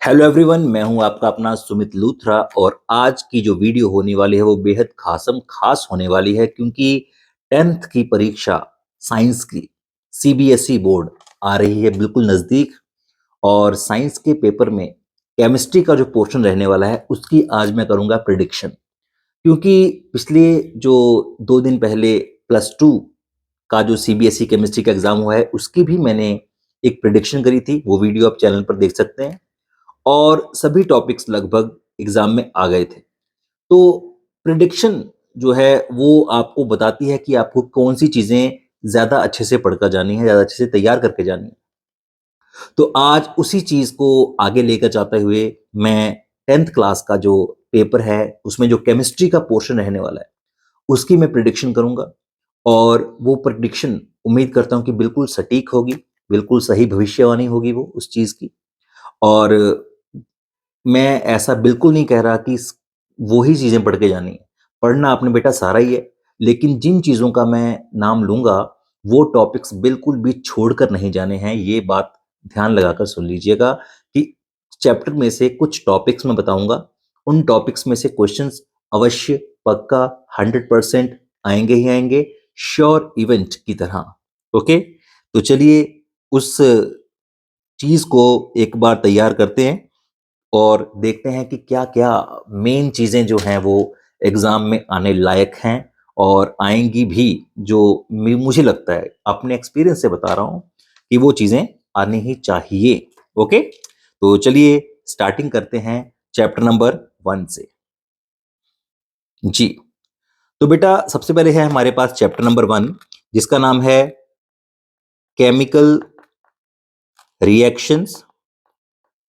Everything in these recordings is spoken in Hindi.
हेलो एवरीवन, मैं हूं आपका अपना सुमित लूथरा और आज की जो वीडियो होने वाली है वो बेहद खास होने वाली है क्योंकि 10th की परीक्षा साइंस की सीबीएसई बोर्ड आ रही है बिल्कुल नज़दीक। और साइंस के पेपर में केमिस्ट्री का जो पोर्शन रहने वाला है उसकी आज मैं करूंगा प्रिडिक्शन। क्योंकि पिछले जो 2 दिन पहले +2 का जो सीबीएसई केमिस्ट्री का एग्जाम हुआ है उसकी भी मैंने एक प्रिडिक्शन करी थी, वो वीडियो आप चैनल पर देख सकते हैं। और सभी टॉपिक्स लगभग एग्जाम में आ गए थे। तो प्रिडिक्शन जो है वो आपको बताती है कि आपको कौन सी चीजें ज्यादा अच्छे से पढ़कर जानी है, ज्यादा अच्छे से तैयार करके जानी है। तो आज उसी चीज को आगे लेकर जाते हुए मैं 10th क्लास का जो पेपर है उसमें जो केमिस्ट्री का पोर्शन रहने वाला है उसकी मैं प्रिडिक्शन करूंगा। और वो प्रिडिक्शन उम्मीद करता हूं कि बिल्कुल सटीक होगी, बिल्कुल सही भविष्यवाणी होगी वो उस चीज की। और मैं ऐसा बिल्कुल नहीं कह रहा कि वो ही चीज़ें पढ़ के जानी है। पढ़ना आपने बेटा सारा ही है, लेकिन जिन चीज़ों का मैं नाम लूँगा, वो टॉपिक्स बिल्कुल भी छोड़कर नहीं जाने हैं। ये बात ध्यान लगाकर सुन लीजिएगा कि चैप्टर में से कुछ टॉपिक्स मैं बताऊँगा, उन टॉपिक्स में से क्वेश्चंस अवश्य, पक्का, 100% आएँगे ही आएँगे, श्योर इवेंट की तरह। ओके? तो चलिए उस चीज़ को एक बार तैयार करते हैं और देखते हैं कि क्या-क्या मेन चीज़ें जो हैं वो एग्ज़ाम में आने लायक हैं और आएँगी भी, जो मुझे लगता है अपने एक्सपीरियंस से बता रहा हूँ कि वो चीज़ें आनी ही चाहिए। ओके? तो चलिए स्टार्टिंग करते हैं चैप्टर नंबर 1 से। जी, तो बेटा सबसे पहले है हमारे पास चैप्टर नंबर 1 जिसका नाम है केमिकल रिएक्शंस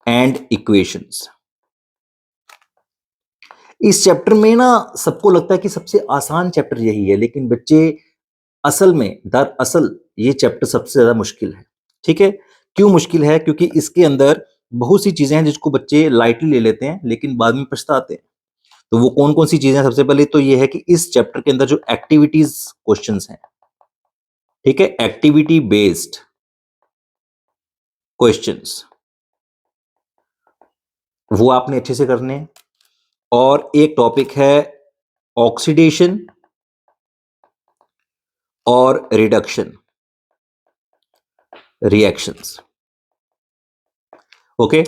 एंड इक्वेशंस। इस चैप्टर में ना सबको लगता है कि सबसे आसान चैप्टर यही है, लेकिन बच्चे असल में दरअसल ये चैप्टर सबसे ज्यादा मुश्किल है। ठीक है? क्यों मुश्किल है? क्योंकि इसके अंदर बहुत सी चीजें हैं जिसको बच्चे लाइटली ले लेते हैं लेकिन बाद में पछताते हैं। तो वो कौन कौन सी चीजें हैं? सबसे पहले तो ये है कि इस चैप्टर के अंदर जो एक्टिविटीज क्वेश्चंस हैं, ठीक है, एक्टिविटी बेस्ड क्वेश्चंस, वो आपने अच्छे से करने हैं। और एक टॉपिक है ऑक्सीडेशन और रिडक्शन रिएक्शंस। ओके?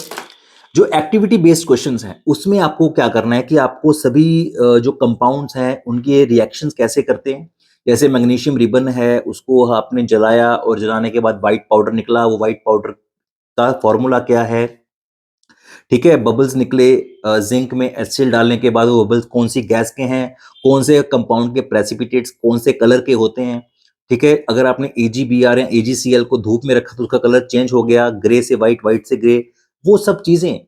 जो एक्टिविटी बेस्ड क्वेश्चंस हैं उसमें आपको क्या करना है कि आपको सभी जो कंपाउंड्स हैं उनके रिएक्शंस कैसे करते हैं। जैसे मैग्नीशियम रिबन है, उसको आपने जलाया और जलाने के बाद व्हाइट पाउडर निकला, वो व्हाइट पाउडर का फॉर्मूला क्या है। ठीक है? बबल्स निकले जिंक में एसिड डालने के बाद, वो बबल्स कौन सी गैस के हैं, कौन से कंपाउंड के प्रेसिपिटेट्स कौन से कलर के होते हैं। ठीक है? अगर आपने AgBr या AgCl को धूप में रखा तो उसका कलर चेंज हो गया, ग्रे से व्हाइट, व्हाइट से ग्रे। वो सब चीजें,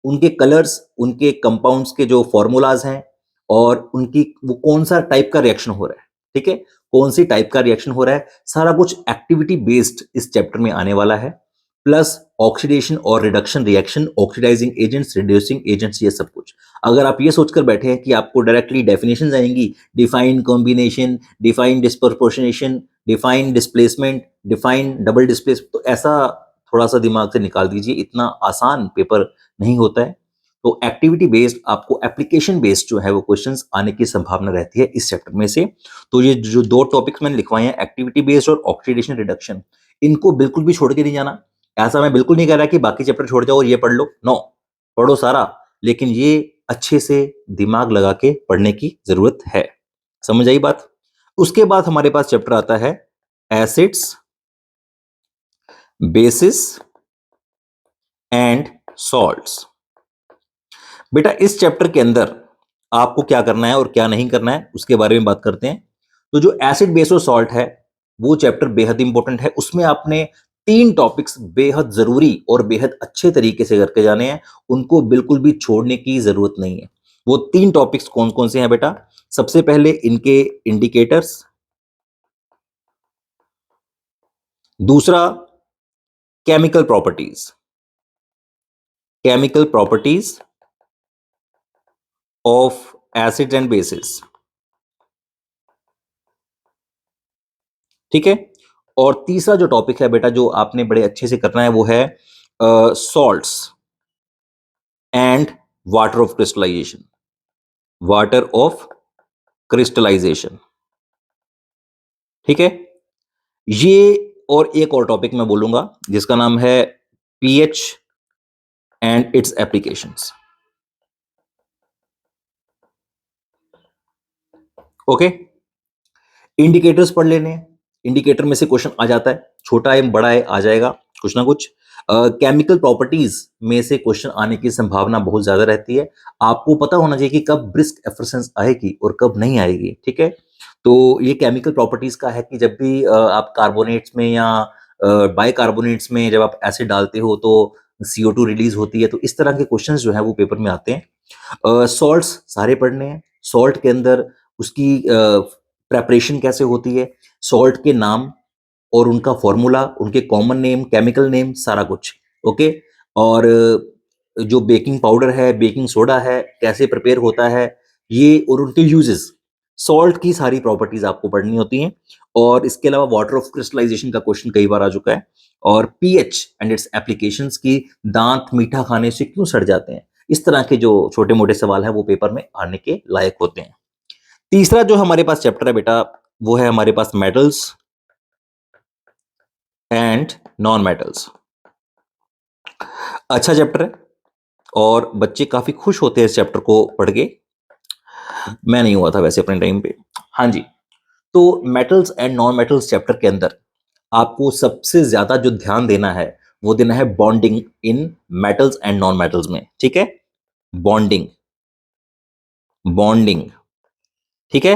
उनके कलर्स, उनके कंपाउंड्स के जो फॉर्मूलाज हैं और उनकी वो कौन सा टाइप का रिएक्शन हो रहा है। ठीक है? कौन सी टाइप का रिएक्शन हो रहा है, सारा कुछ एक्टिविटी बेस्ड इस चैप्टर में आने वाला है। प्लस ऑक्सीडेशन और reduction reaction, oxidising agents, reducing agents, ये सब कुछ। अगर आप ये सोचकर बैठे हैं कि आपको डायरेक्टली डेफिनेशंस आएंगी, define combination, define disproportionation, define displacement, define double displacement, तो ऐसा थोड़ा सा दिमाग से निकाल दीजिए, इतना आसान पेपर नहीं होता है। तो एक्टिविटी बेस्ड, आपको एप्लीकेशन बेस्ड जो है वो क्वेश्चंस आने की संभावना रहती है इस चैप्टर में से। तो ये जो दो टॉपिक्स मैंने लिखवाए हैं, एक्टिविटी बेस्ड और ऑक्सीडेशन रिडक्शन, इनको बिल्कुल भी छोड़ के नहीं जाना। ऐसा मैं बिल्कुल नहीं कह रहा कि बाकी चैप्टर छोड़ जाओ और ये पढ़ लो, नो, पढ़ो सारा, लेकिन ये अच्छे से दिमाग लगा के पढ़ने की जरूरत है। समझ आई बात? उसके बाद हमारे पास चैप्टर आता है एसिड्स, बेसिस एंड सॉल्ट्स। बेटा इस चैप्टर के अंदर आपको क्या करना है और क्या नहीं करना है उसके बारे में बात करते हैं। तो जो एसिड बेस और सॉल्ट है वो चैप्टर बेहद इंपॉर्टेंट है। उसमें आपने 3 टॉपिक्स बेहद जरूरी और बेहद अच्छे तरीके से करके जाने हैं, उनको बिल्कुल भी छोड़ने की जरूरत नहीं है। वो 3 टॉपिक्स कौन कौन से हैं बेटा? सबसे पहले इनके इंडिकेटर्स, दूसरा chemical properties, chemical properties of acid and bases. ठीक है? और तीसरा जो टॉपिक है बेटा जो आपने बड़े अच्छे से करना है वो है salts, and water of crystallisation, water of crystallisation. ठीक है, ये और एक और टॉपिक मैं बोलूंगा जिसका नाम है pH and it's applications. Okay, indicators पढ़ लेने हैं। इंडिकेटर में से क्वेश्चन आ जाता है, छोटा है बड़ा है आ जाएगा कुछ ना कुछ। केमिकल प्रॉपर्टीज में से क्वेश्चन आने की संभावना बहुत ज्यादा रहती है। आपको पता होना चाहिए कि कब ब्रिस्क एफरसेंस आएगी और कब नहीं आएगी। ठीक है, तो ये केमिकल प्रॉपर्टीज का है कि जब भी आप कार्बोनेट्स में या बाइकार्बोनेट्स में जब आप एसिड डालते हो तो CO2 रिलीज होती है। तो इस तरह के क्वेश्चंस जो है वो पेपर में आते हैं। सॉल्ट्स सारे पढ़ने हैं। सॉल्ट के अंदर उसकी प्रेपरेशन कैसे होती है, सॉल्ट के नाम और उनका फॉर्मूला, उनके कॉमन नेम, केमिकल नेम, सारा कुछ। ओके, और जो बेकिंग पाउडर है, बेकिंग सोडा है, कैसे प्रिपेयर होता है ये, और उनके यूजेस, सॉल्ट की सारी प्रॉपर्टीज आपको पढ़नी होती हैं। और इसके अलावा वाटर ऑफ क्रिस्टलाइजेशन का क्वेश्चन कई बार आ चुका है, और पीएच एंड इट्स एप्लीकेशंस की, दांत मीठा खाने से क्यों सड़ जाते हैं। इस तरह के जो छोटे मोटे सवाल हैं वो पेपर में आने के लायक होते हैं। तीसरा जो हमारे पास चैप्टर है बेटा वो है हमारे पास मेटल्स एंड नॉन मेटल्स। अच्छा चैप्टर है और बच्चे काफी खुश होते हैं इस चैप्टर को पढ़ के। मैं नहीं हुआ था वैसे अपने टाइम पे। हाँ जी, तो metals and non metals chapter के अंदर आपको सबसे ज्यादा जो ध्यान देना है वो देना है bonding in metals and non metals में। ठीक है, बॉन्डिंग, बॉन्डिंग। ठीक है,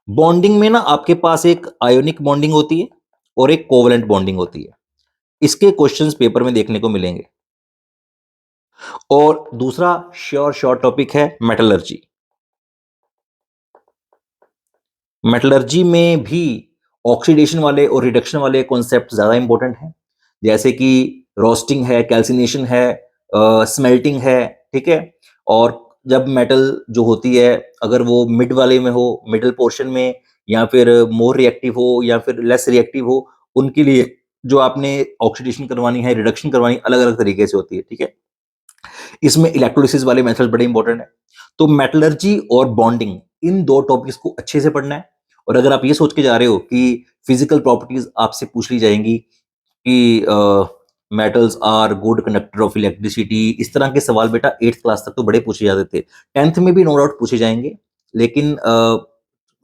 बॉन्डिंग में ना आपके पास एक आयोनिक बॉन्डिंग होती है और एक कोवलेंट बॉन्डिंग होती है। इसके क्वेश्चंस पेपर में देखने को मिलेंगे। और दूसरा श्योर शॉर्ट टॉपिक है मेटलर्जी। मेटलर्जी में भी ऑक्सीडेशन वाले और रिडक्शन वाले कॉन्सेप्ट ज्यादा इंपॉर्टेंट हैं, जैसे कि रोस्टिंग है, कैल्सिनेशन है, स्मेल्टिंग है। ठीक है, और जब मेटल जो होती है अगर वो मिड वाले में हो, मिडल पोर्शन में, या फिर मोर रिएक्टिव हो या फिर लेस रिएक्टिव हो, उनके लिए जो आपने ऑक्सीडेशन करवानी है, रिडक्शन करवानी, अलग अलग तरीके से होती है। ठीक है, इसमें इलेक्ट्रोलिसिस वाले मेथड बड़े इंपॉर्टेंट है। तो मेटलर्जी और बॉन्डिंग, इन दो टॉपिक्स को अच्छे से पढ़ना है। और अगर आप ये सोच के जा रहे हो कि फिजिकल प्रॉपर्टीज आपसे पूछ ली जाएंगी कि metals are good conductor of electricity, इस तरह के सवाल बेटा 8th क्लास तक तो बड़े पूछे जाते थे। 10th में भी नो डाउट पूछे जाएंगे, लेकिन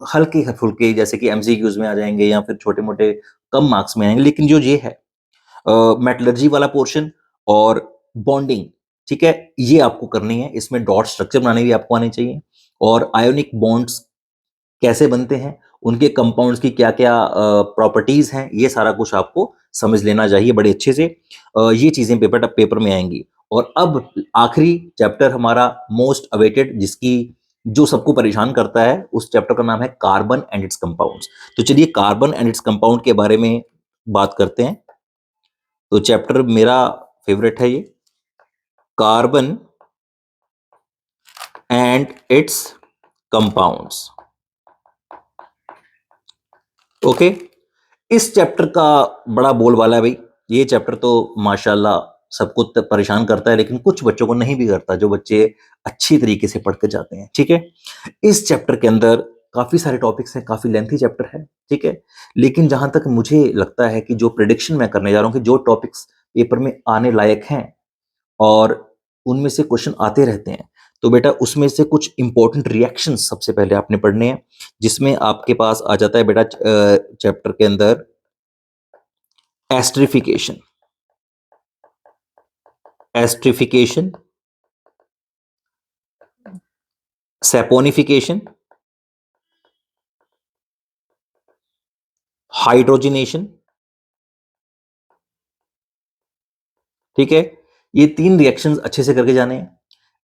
हल्के फुल्के जैसे कि MCQs में आ जाएंगे या फिर छोटे मोटे कम मार्क्स में आएंगे। लेकिन जो ये है मेटलर्जी वाला पोर्शन और बॉन्डिंग, ठीक है, ये आपको करनी है। इसमें डॉट स्ट्रक्चर बनाने भी आपको आने चाहिए, और आयोनिक बॉन्ड्स कैसे बनते हैं, उनके कंपाउंड्स की क्या क्या प्रॉपर्टीज हैं, ये सारा कुछ आपको समझ लेना चाहिए बड़े अच्छे से। ये चीजें पेपर पेपर में आएंगी। और अब आखिरी चैप्टर हमारा मोस्ट अवेटेड, जिसकी जो सबको परेशान करता है, उस चैप्टर का नाम है कार्बन एंड इट्स कंपाउंड्स। तो चलिए कार्बन एंड इट्स कंपाउंड के बारे में बात करते हैं। तो चैप्टर मेरा फेवरेट है ये, carbon and it's compounds. Okay, इस चैप्टर का बड़ा बोलबाला है भाई। ये चैप्टर तो माशाल्लाह सबको परेशान करता है, लेकिन कुछ बच्चों को नहीं भी करता, जो बच्चे अच्छी तरीके से पढ़ के जाते हैं। ठीक है, इस चैप्टर के अंदर काफी सारे टॉपिक्स हैं, काफी लेंथी चैप्टर है। ठीक है, लेकिन जहां तक मुझे लगता है कि जो प्रिडिक्शन मैं करने जा रहा हूं कि जो टॉपिक्स पेपर में आने लायक हैं और उनमें से क्वेश्चन आते रहते हैं, तो बेटा उसमें से कुछ इंपॉर्टेंट रिएक्शंस सबसे पहले आपने पढ़ने हैं, जिसमें आपके पास आ जाता है बेटा चैप्टर के अंदर एस्ट्रिफिकेशन, एस्ट्रिफिकेशन, सेपोनिफिकेशन, हाइड्रोजनेशन। ठीक है, ये 3 रिएक्शंस अच्छे से करके जाने हैं।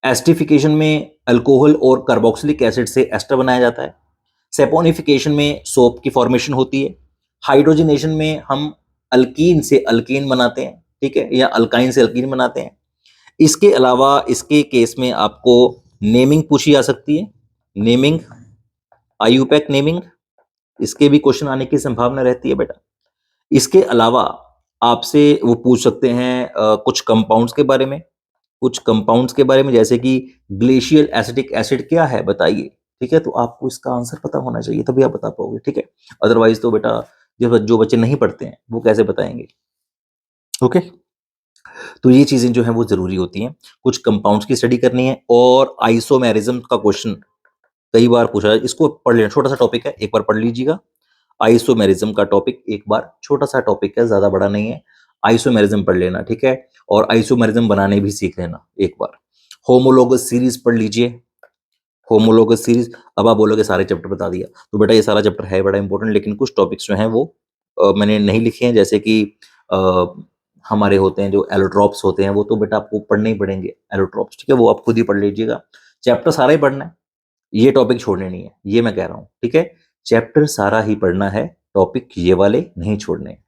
एस्ट्रिफिकेशन में अल्कोहल और कार्बोक्सिलिक एसिड से एस्टर बनाया जाता है। सेपोनिफिकेशन में सोप की फॉर्मेशन होती है। हाइड्रोजनेशन में हम अल्कीन से अल्कीन बनाते हैं, ठीक है, या अल्काइन से अल्कीन बनाते हैं। इसके अलावा इसके केस में आपको नेमिंग पूछी जा सकती है, नेमिंग, आईयूपैक नेमिंग, इसके भी क्वेश्चन आने की संभावना रहती है बेटा। इसके अलावा आपसे वो पूछ सकते हैं कुछ कंपाउंड्स के बारे में, कुछ कंपाउंड्स के बारे में, जैसे कि ग्लेशियल एसिटिक एसिड क्या है बताइए। ठीक है, तो आपको इसका आंसर पता होना चाहिए, तभी आप बता पाओगे। ठीक है, अदरवाइज तो बेटा जो बच्चे नहीं पढ़ते हैं वो कैसे बताएंगे। ओके, तो ये चीजें जो है वो जरूरी होती हैं। कुछ कंपाउंड्स की स्टडी करनी है, और आइसोमेरिज्म का क्वेश्चन कई बार पूछा है, इसको पढ़ लेना, छोटा सा टॉपिक है, एक बार पढ़ लीजिएगा। आइसोमेरिज्म का टॉपिक एक बार, छोटा सा टॉपिक है, ज्यादा बड़ा नहीं है। आइसोमेरिज्म पढ़ लेना, ठीक है। और आइसोमेरिज्म बनाने भी सीख लेना एक बार। होमोलोगस सीरीज पढ़ लीजिए, होमोलोगस सीरीज। अब आप बोलोगे सारे चैप्टर बता दिया, तो बेटा ये सारा चैप्टर है बड़ा इंपॉर्टेंट, लेकिन कुछ टॉपिक्स जो हैं वो मैंने नहीं लिखे हैं, जैसे कि अ, हमारे होते हैं जो एलोट्रॉप्स होते हैं, वो तो बेटा आपको पढ़ने ही पड़ेंगे एलोट्रॉप्स, ठीक है, वो आप खुद ही पढ़ लीजिएगा। चैप्टर सारा ही पढ़ना है, ये टॉपिक छोड़ने नहीं है, ये मैं कह रहा हूँ, ठीक है। चैप्टर सारा ही पढ़ना है, टॉपिक ये वाले नहीं छोड़ने हैं।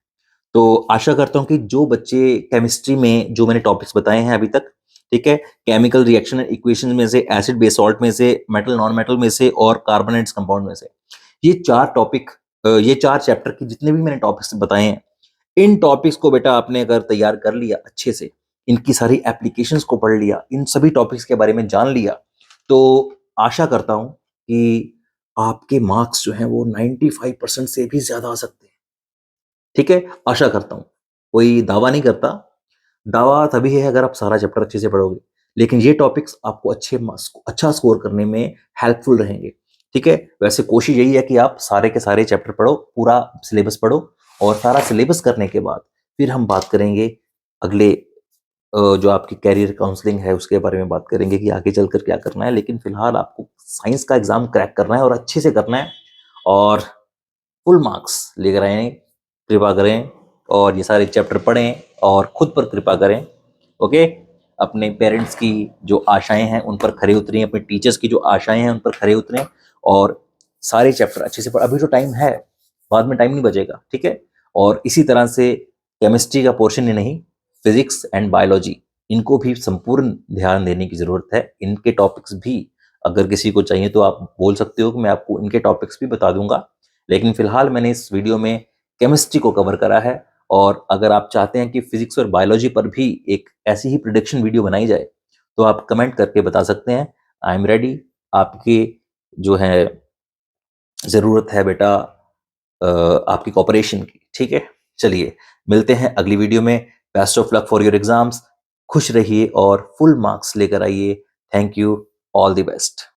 तो आशा करता हूँ कि जो बच्चे केमिस्ट्री में जो मैंने टॉपिक्स बताए हैं अभी तक, ठीक है, केमिकल रिएक्शन एंड इक्वेशन में से, एसिड बेस सॉल्ट में से, मेटल नॉन मेटल में से, और कार्बोनेट्स कंपाउंड में से, ये चार टॉपिक, ये चार चैप्टर के जितने भी मैंने टॉपिक्स बताए हैं, इन टॉपिक्स को बेटा आपने अगर तैयार कर लिया अच्छे से, इनकी सारी एप्लीकेशंस को पढ़ लिया, इन सभी टॉपिक्स के बारे में जान लिया, तो आशा करता हूं कि आपके मार्क्स जो हैं वो 95% से भी ज्यादा आ सकते हैं। ठीक है, आशा करता हूं, कोई दावा नहीं करता। दावा तभी है अगर आप सारा चैप्टर अच्छे से पढ़ोगे, लेकिन ये टॉपिक्स आपको अच्छा स्कोर करने में हेल्पफुल रहेंगे। ठीक है, वैसे कोशिश यही है कि आप सारे के सारे चैप्टर पढ़ो, पूरा सिलेबस पढ़ो, और सारा सिलेबस करने के बाद फिर हम बात करेंगे अगले जो आपकी कैरियर काउंसलिंग है उसके बारे में बात करेंगे कि आगे चलकर क्या करना है। लेकिन फिलहाल आपको साइंस का एग्जाम क्रैक करना है और अच्छे से करना है, और फुल मार्क्स लेकर आए, कृपा करें, और ये सारे चैप्टर पढ़ें और खुद पर कृपा करें। ओके, अपने पेरेंट्स की जो आशाएं हैं उन पर खरे उतरें, अपने टीचर्स की जो आशाएं हैं उन पर खरे उतरें, और सारे चैप्टर अच्छे से पढ़, अभी जो टाइम है, बाद में टाइम नहीं बचेगा, ठीक है। और इसी तरह से केमिस्ट्री का पोर्शन ही नहीं, फिजिक्स एंड बायोलॉजी, इनको भी संपूर्ण ध्यान देने की जरूरत है। इनके टॉपिक्स भी अगर किसी को चाहिए तो आप बोल सकते हो कि मैं आपको इनके टॉपिक्स भी बता दूंगा, लेकिन फिलहाल मैंने इस वीडियो में केमिस्ट्री को कवर करा है। और अगर आप चाहते हैं कि फिजिक्स और बायोलॉजी पर भी एक ऐसी ही प्रिडिक्शन वीडियो बनाई जाए, तो आप कमेंट करके बता सकते हैं। आई एम रेडी, आपकी जो है ज़रूरत है बेटा आपकी कोऑपरेशन की, ठीक है। चलिए मिलते हैं अगली वीडियो में। Best of luck for your exams, खुश रहिए और फुल मार्क्स लेकर आइए। Thank you, all the best.